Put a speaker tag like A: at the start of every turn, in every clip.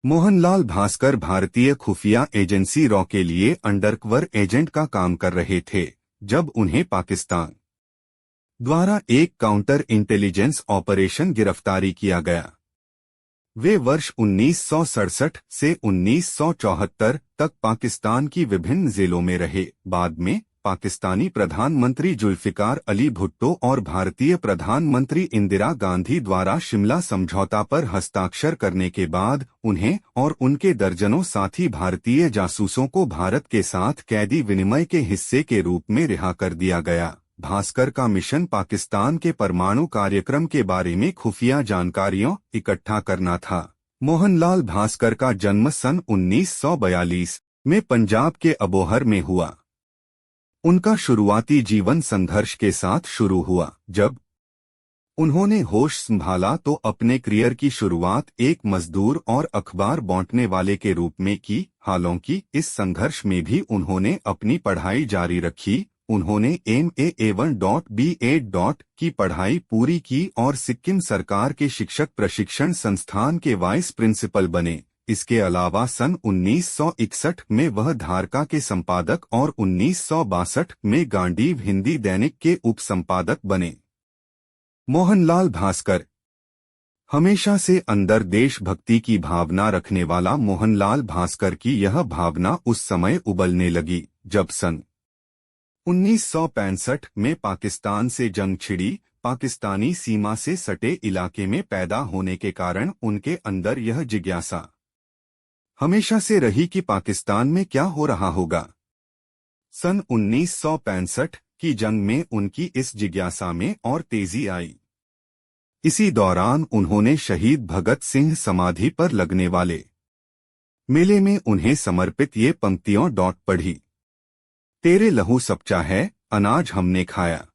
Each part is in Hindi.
A: मोहनलाल भास्कर भारतीय खुफिया एजेंसी रॉ के लिए अंडरकवर एजेंट का काम कर रहे थे जब उन्हें पाकिस्तान द्वारा एक काउंटर इंटेलिजेंस ऑपरेशन गिरफ्तारी किया गया। वे वर्ष 1967 से 1974 तक पाकिस्तान की विभिन्न जेलों में रहे। बाद में पाकिस्तानी प्रधानमंत्री जुल्फिकार अली भुट्टो और भारतीय प्रधानमंत्री इंदिरा गांधी द्वारा शिमला समझौता पर हस्ताक्षर करने के बाद उन्हें और उनके दर्जनों साथी भारतीय जासूसों को भारत के साथ कैदी विनिमय के हिस्से के रूप में रिहा कर दिया गया। भास्कर का मिशन पाकिस्तान के परमाणु कार्यक्रम के बारे में खुफिया जानकारियों इकट्ठा करना था। मोहनलाल भास्कर का जन्म सन 1942 में पंजाब के अबोहर में हुआ। उनका शुरुआती जीवन संघर्ष के साथ शुरू हुआ। जब उन्होंने होश संभाला तो अपने करियर की शुरुआत एक मजदूर और अखबार बांटने वाले के रूप में की। हालांकि इस संघर्ष में भी उन्होंने अपनी पढ़ाई जारी रखी। उन्होंने MA1.B.Ed. की पढ़ाई पूरी की और सिक्किम सरकार के शिक्षक प्रशिक्षण संस्थान के वाइस प्रिंसिपल बने। इसके अलावा सन 1961 में वह धारका के संपादक और 1962 में गांडीव हिंदी दैनिक के उप संपादक बने। मोहनलाल भास्कर हमेशा से अंदर देशभक्ति की भावना रखने वाला मोहनलाल भास्कर की यह भावना उस समय उबलने लगी जब सन 1965 में पाकिस्तान से जंग छिड़ी। पाकिस्तानी सीमा से सटे इलाके में पैदा होने के कारण उनके अंदर यह जिज्ञासा हमेशा से रही कि पाकिस्तान में क्या हो रहा होगा। सन 1965 की जंग में उनकी इस जिज्ञासा में और तेजी आई। इसी दौरान उन्होंने शहीद भगत सिंह समाधि पर लगने वाले मेले में उन्हें समर्पित ये पंक्तियों पढ़ी। तेरे लहू सच्चा है, अनाज हमने खाया,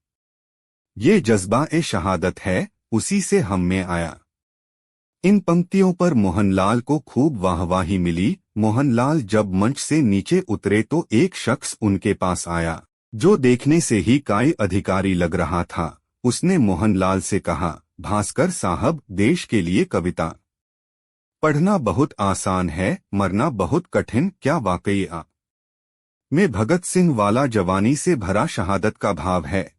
A: ये जज्बा-ए शहादत है, उसी से हम में आया। इन पंक्तियों पर मोहनलाल को खूब वाहवाही मिली। मोहनलाल जब मंच से नीचे उतरे तो एक शख्स उनके पास आया जो देखने से ही कोई अधिकारी लग रहा था। उसने मोहनलाल से कहा, भास्कर साहब, देश के लिए कविता पढ़ना बहुत आसान है, मरना बहुत कठिन। क्या वाकई में भगत सिंह वाला जवानी से भरा शहादत का भाव है?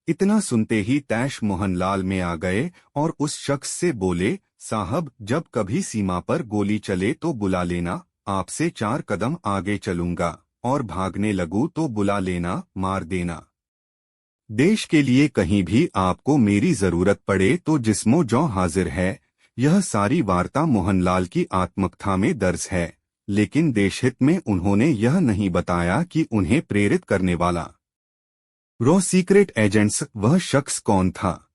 A: इतना सुनते ही तैश मोहनलाल में आ गए और उस शख्स से बोले, साहब, जब कभी सीमा पर गोली चले तो बुला लेना, आपसे 4 कदम आगे चलूंगा, और भागने लगूं तो बुला लेना, मार देना। देश के लिए कहीं भी आपको मेरी जरूरत पड़े तो जिस्मो जौ हाजिर है। यह सारी वार्ता मोहनलाल की आत्मकथा में दर्ज है, लेकिन देशहित में उन्होंने यह नहीं बताया कि उन्हें प्रेरित करने वाला रॉ सीक्रेट एजेंट्स वह शख्स कौन था।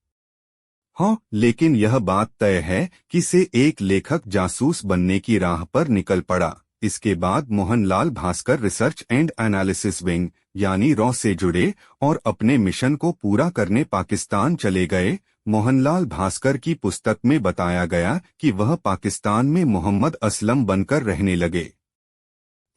A: हाँ, लेकिन यह बात तय है कि से एक लेखक जासूस बनने की राह पर निकल पड़ा। इसके बाद Mohanlal Bhaskar research and analysis wing यानी रॉ से जुड़े और अपने मिशन को पूरा करने पाकिस्तान चले गए। मोहनलाल भास्कर की पुस्तक में बताया गया कि वह पाकिस्तान में मोहम्मद असलम बनकर रहने लगे।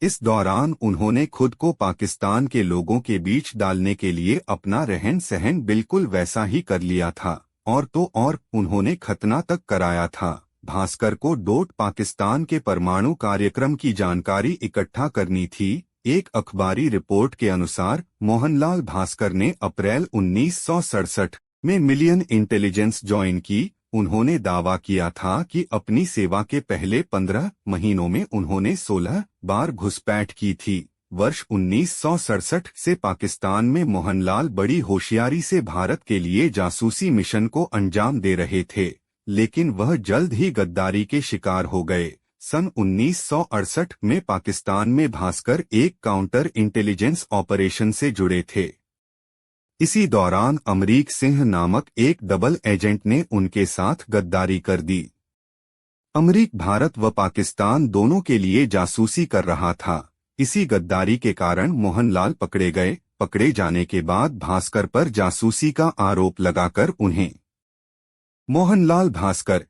A: इस दौरान उन्होंने खुद को पाकिस्तान के लोगों के बीच डालने के लिए अपना रहन सहन बिल्कुल वैसा ही कर लिया था, और तो और उन्होंने खतना तक कराया था। भास्कर को पाकिस्तान के परमाणु कार्यक्रम की जानकारी इकट्ठा करनी थी। एक अखबारी रिपोर्ट के अनुसार मोहनलाल भास्कर ने अप्रैल 1967 में मिलियन इंटेलिजेंस ज्वाइन की। उन्होंने दावा किया था कि अपनी सेवा के पहले 15 महीनों में उन्होंने 16 बार घुसपैठ की थी। वर्ष 1967 से पाकिस्तान में मोहनलाल बड़ी होशियारी से भारत के लिए जासूसी मिशन को अंजाम दे रहे थे, लेकिन वह जल्द ही गद्दारी के शिकार हो गए। सन 1968 में पाकिस्तान में भास्कर एक काउंटर इंटेलिजेंस ऑपरेशन से जुड़े थे। इसी दौरान अमरीक सिंह नामक एक डबल एजेंट ने उनके साथ गद्दारी कर दी। अमरीक भारत व पाकिस्तान दोनों के लिए जासूसी कर रहा था। इसी गद्दारी के कारण मोहनलाल पकड़े गए। पकड़े जाने के बाद भास्कर पर जासूसी का आरोप लगाकर उन्हें मोहनलाल भास्कर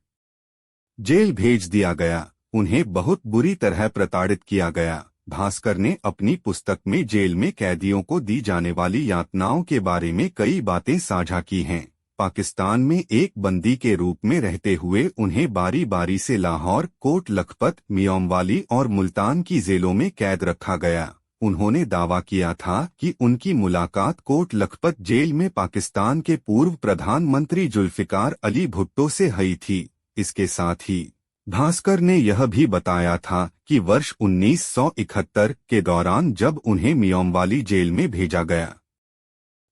A: जेल भेज दिया गया। उन्हें बहुत बुरी तरह प्रताड़ित किया गया। भास्कर ने अपनी पुस्तक में जेल में कैदियों को दी जाने वाली यातनाओं के बारे में कई बातें साझा की हैं। पाकिस्तान में एक बंदी के रूप में रहते हुए उन्हें बारी बारी से लाहौर, कोट लखपत, मियांवाली और मुल्तान की जेलों में कैद रखा गया। उन्होंने दावा किया था कि उनकी मुलाकात कोट लखपत जेल में पाकिस्तान के पूर्व प्रधानमंत्री जुल्फिकार अली भुट्टो से हुई थी। इसके साथ ही भास्कर ने यह भी बताया था कि वर्ष 1971 के दौरान जब उन्हें मियांवाली जेल में भेजा गया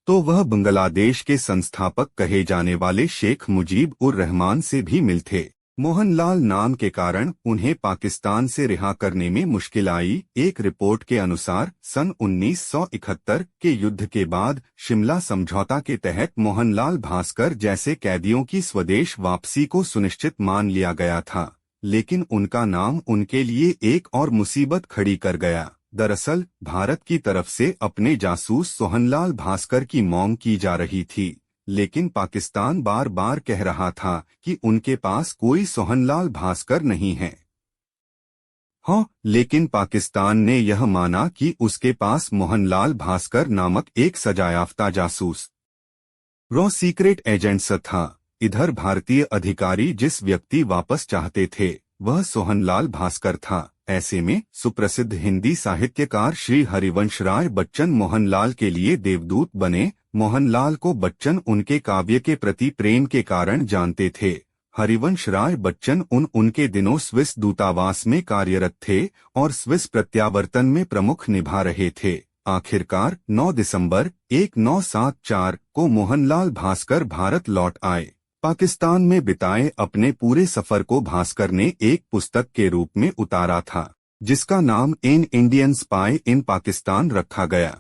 A: तो वह बांग्लादेश के संस्थापक कहे जाने वाले शेख मुजीब उर रहमान से भी मिलते। मोहनलाल नाम के कारण उन्हें पाकिस्तान से रिहा करने में मुश्किल आई। एक रिपोर्ट के अनुसार सन 1971 के युद्ध के बाद शिमला समझौता के तहत मोहनलाल भास्कर जैसे कैदियों की स्वदेश वापसी को सुनिश्चित मान लिया गया था, लेकिन उनका नाम उनके लिए एक और मुसीबत खड़ी कर गया। दरअसल भारत की तरफ से अपने जासूस सोहनलाल भास्कर की मांग की जा रही थी, लेकिन पाकिस्तान बार बार कह रहा था कि उनके पास कोई सोहनलाल भास्कर नहीं है। हाँ, लेकिन पाकिस्तान ने यह माना कि उसके पास मोहनलाल भास्कर नामक एक सजायाफ्ता जासूस रॉ सीक्रेट एजेंट था। इधर भारतीय अधिकारी जिस व्यक्ति वापस चाहते थे वह सोहनलाल भास्कर था। ऐसे में सुप्रसिद्ध हिंदी साहित्यकार श्री हरिवंश राय बच्चन मोहनलाल के लिए देवदूत बने। मोहनलाल को बच्चन उनके काव्य के प्रति प्रेम के कारण जानते थे। हरिवंश राय बच्चन उनके दिनों स्विस दूतावास में कार्यरत थे और स्विस प्रत्यावर्तन में प्रमुख निभा रहे थे। आखिरकार 9 दिसंबर 1974 को मोहनलाल भास्कर भारत लौट आए। पाकिस्तान में बिताए अपने पूरे सफर को भास्कर ने एक पुस्तक के रूप में उतारा था, जिसका नाम एन इंडियन स्पाई इन पाकिस्तान रखा गया।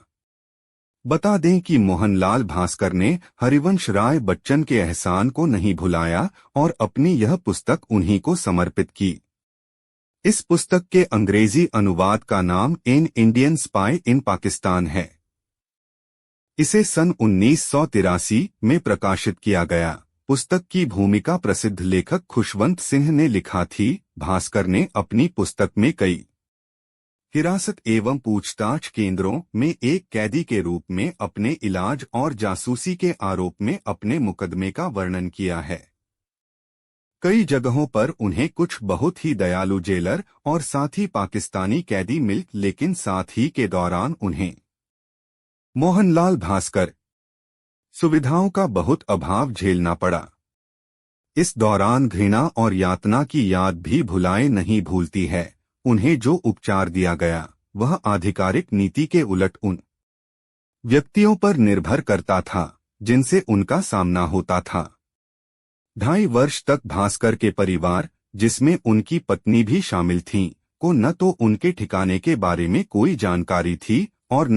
A: बता दें कि मोहनलाल भास्कर ने हरिवंश राय बच्चन के एहसान को नहीं भुलाया और अपनी यह पुस्तक उन्हीं को समर्पित की। इस पुस्तक के अंग्रेजी अनुवाद का नाम एन इंडियन स्पाई इन पाकिस्तान है। इसे सन 1983 में प्रकाशित किया गया। पुस्तक की भूमिका प्रसिद्ध लेखक खुशवंत सिंह ने लिखा थी। भास्कर ने अपनी पुस्तक में कई हिरासत एवं पूछताछ केंद्रों में एक कैदी के रूप में अपने इलाज और जासूसी के आरोप में अपने मुकदमे का वर्णन किया है। कई जगहों पर उन्हें कुछ बहुत ही दयालु जेलर और साथी पाकिस्तानी कैदी मिल, लेकिन साथ ही के दौरान उन्हें मोहनलाल भास्कर सुविधाओं का बहुत अभाव झेलना पड़ा। इस दौरान घृणा और यातना की याद भी भुलाए नहीं भूलती है। उन्हें जो उपचार दिया गया वह आधिकारिक नीति के उलट उन व्यक्तियों पर निर्भर करता था जिनसे उनका सामना होता था। 2.5 वर्ष तक भास्कर के परिवार, जिसमें उनकी पत्नी भी शामिल थीं, को न तो उनके ठिकाने के बारे में कोई जानकारी थी और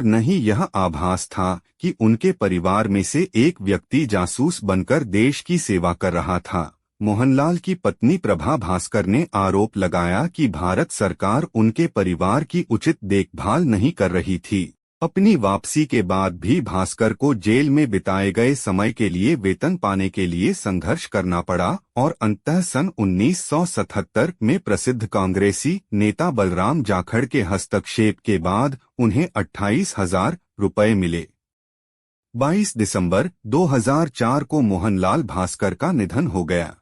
A: न ही यह आभास था कि उनके परिवार में से एक व्यक्ति जासूस बनकर देश की सेवा कर रहा था। मोहनलाल की पत्नी प्रभा भास्कर ने आरोप लगाया कि भारत सरकार उनके परिवार की उचित देखभाल नहीं कर रही थी। अपनी वापसी के बाद भी भास्कर को जेल में बिताए गए समय के लिए वेतन पाने के लिए संघर्ष करना पड़ा और अंततः सन 1977 में प्रसिद्ध कांग्रेसी नेता बलराम जाखड़ के हस्तक्षेप के बाद उन्हें 28,000 रुपये मिले। 22 दिसंबर 2004 को मोहनलाल भास्कर का निधन हो गया।